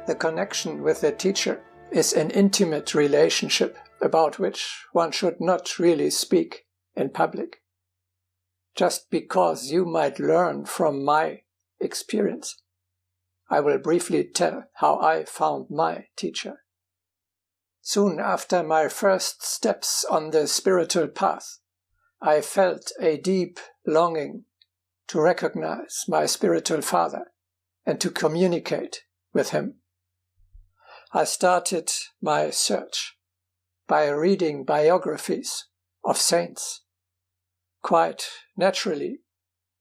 The connection with the teacher is an intimate relationship about which one should not really speak in public. Just because you might learn from my experience, I will briefly tell how I found my teacher. Soon after my first steps on the spiritual path, I felt a deep longing to recognize my spiritual father and to communicate with him. I started my search by reading biographies of saints. Quite naturally,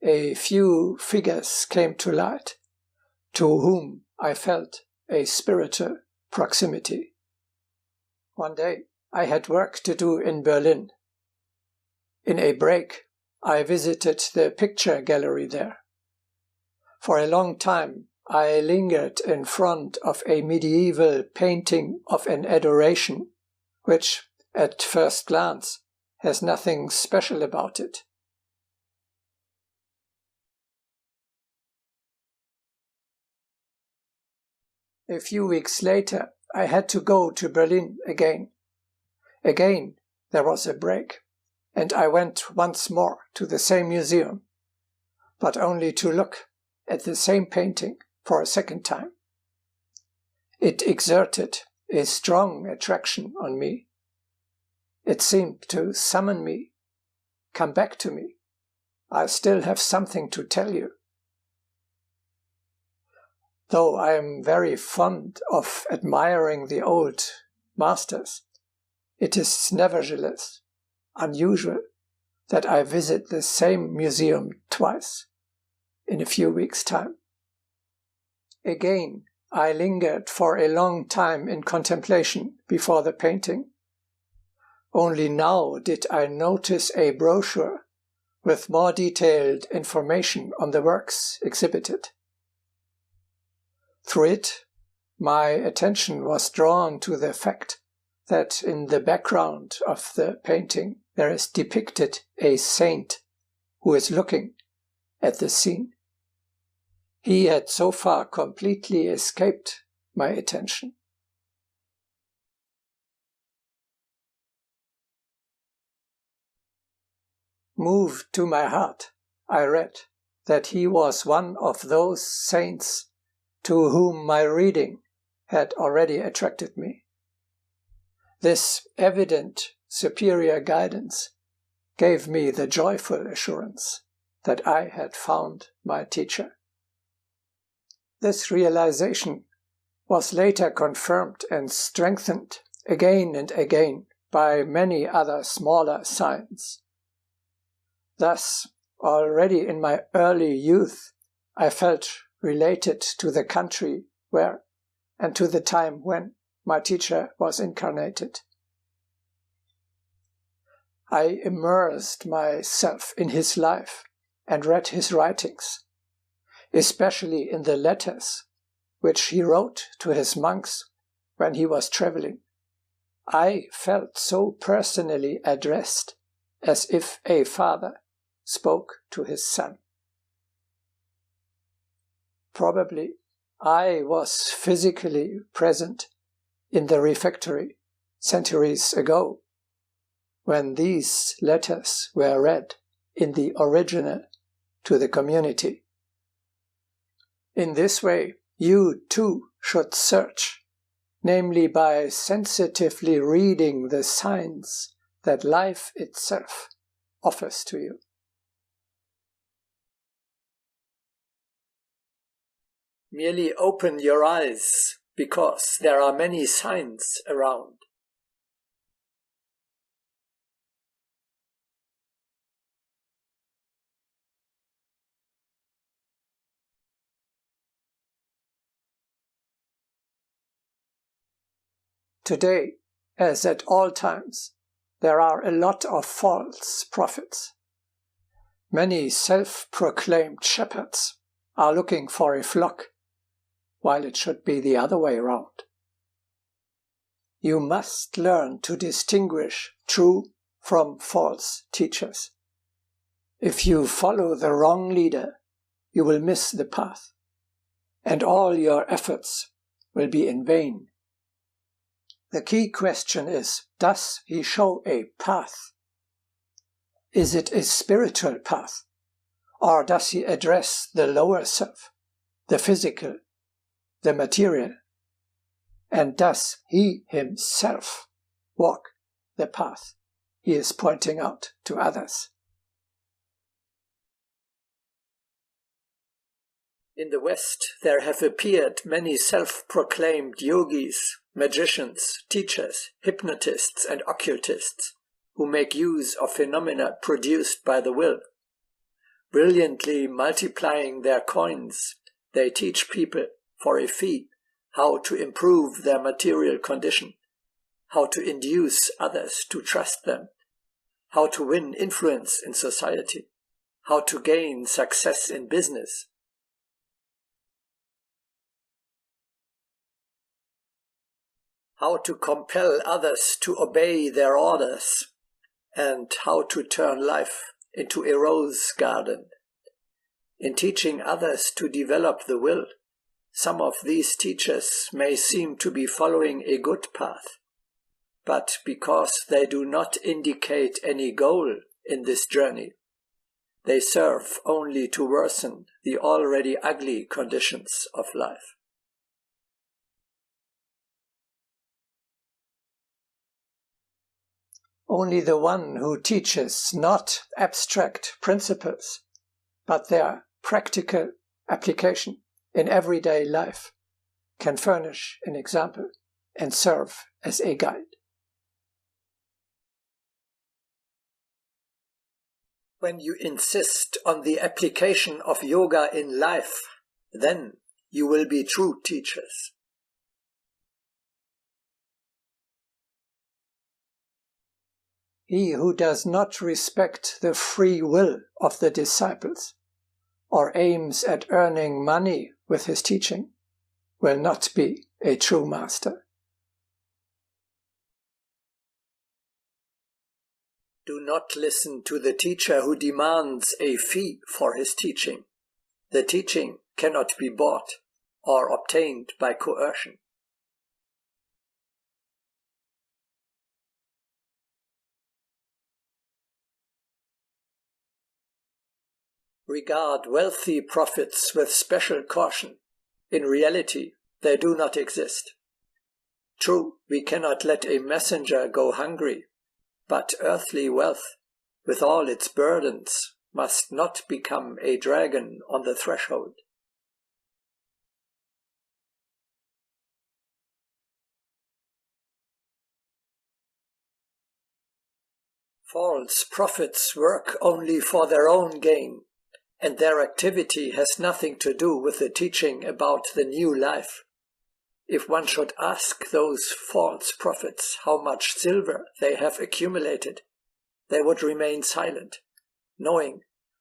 a few figures came to light, to whom I felt a spiritual proximity. One day, I had work to do in Berlin. In a break, I visited the picture gallery there. For a long time, I lingered in front of a medieval painting of an adoration, which, at first glance, has nothing special about it. A few weeks later, I had to go to Berlin again. Again, there was a break, and I went once more to the same museum, but only to look at the same painting for a second time. It exerted a strong attraction on me. It seemed to summon me. Come back to me. I still have something to tell you. Though I am very fond of admiring the old masters, it is nevertheless unusual that I visit the same museum twice in a few weeks' time. Again, I lingered for a long time in contemplation before the painting. Only now did I notice a brochure with more detailed information on the works exhibited. Through it, my attention was drawn to the fact that in the background of the painting there is depicted a saint who is looking at the scene. He had so far completely escaped my attention. Moved to my heart, I read that he was one of those saints to whom my reading had already attracted me. This evident superior guidance gave me the joyful assurance that I had found my teacher. This realization was later confirmed and strengthened again and again by many other smaller signs. Thus, already in my early youth, I felt related to the country where, and to the time when, my teacher was incarnated. I immersed myself in his life and read his writings, especially in the letters which he wrote to his monks when he was traveling. I felt so personally addressed, as if a father spoke to his son. Probably I was physically present in the refectory centuries ago, when these letters were read in the original to the community. In this way, you too should search, namely by sensitively reading the signs that life itself offers to you. Merely open your eyes, because there are many signs around. Today, as at all times, there are a lot of false prophets. Many self-proclaimed shepherds are looking for a flock, while it should be the other way around. You must learn to distinguish true from false teachers. If you follow the wrong leader, you will miss the path, and all your efforts will be in vain. The key question is, does he show a path? Is it a spiritual path? Or does he address the lower self, the physical, the material? And does he himself walk the path he is pointing out to others? In the West, there have appeared many self-proclaimed yogis, magicians, teachers, hypnotists, and occultists who make use of phenomena produced by the will. Brilliantly multiplying their coins, they teach people for a fee how to improve their material condition, how to induce others to trust them, how to win influence in society, how to gain success in business, how to compel others to obey their orders, and how to turn life into a rose garden. In teaching others to develop the will, some of these teachers may seem to be following a good path, but because they do not indicate any goal in this journey, they serve only to worsen the already ugly conditions of life. Only the one who teaches not abstract principles, but their practical application in everyday life can furnish an example and serve as a guide. When you insist on the application of yoga in life, then you will be true teachers. He who does not respect the free will of the disciples, or aims at earning money with his teaching, will not be a true master. Do not listen to the teacher who demands a fee for his teaching. The teaching cannot be bought or obtained by coercion. Regard wealthy prophets with special caution. In reality, they do not exist. True, we cannot let a messenger go hungry, but earthly wealth, with all its burdens, must not become a dragon on the threshold. False prophets work only for their own gain, and their activity has nothing to do with the teaching about the new life. If one should ask those false prophets how much silver they have accumulated, they would remain silent, knowing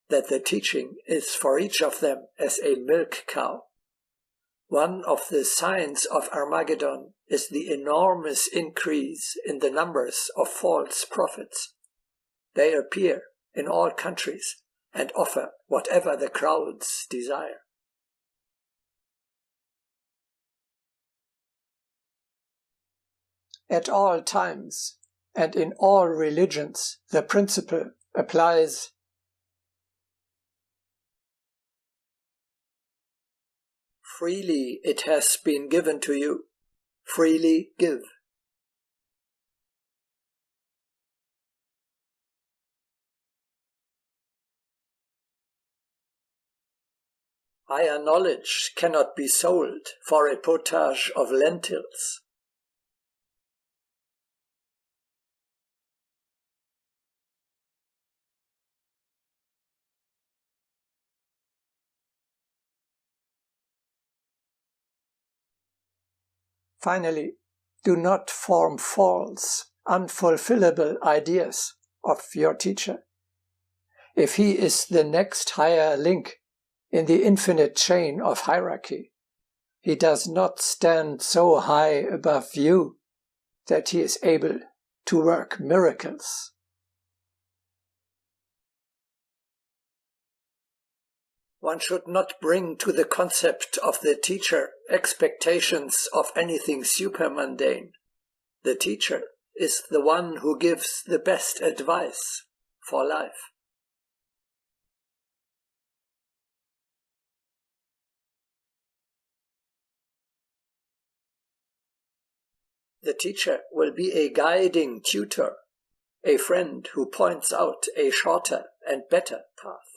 that the teaching is for each of them as a milk cow. One of the signs of Armageddon is the enormous increase in the numbers of false prophets. They appear in all countries and offer whatever the crowds desire. At all times and in all religions, the principle applies. Freely it has been given to you, freely give. Higher knowledge cannot be sold for a potage of lentils. Finally, do not form false, unfulfillable ideas of your teacher. If he is the next higher link in the infinite chain of hierarchy, he does not stand so high above you that he is able to work miracles. One should not bring to the concept of the teacher expectations of anything supermundane. The teacher is the one who gives the best advice for life. The teacher will be a guiding tutor, a friend who points out a shorter and better path.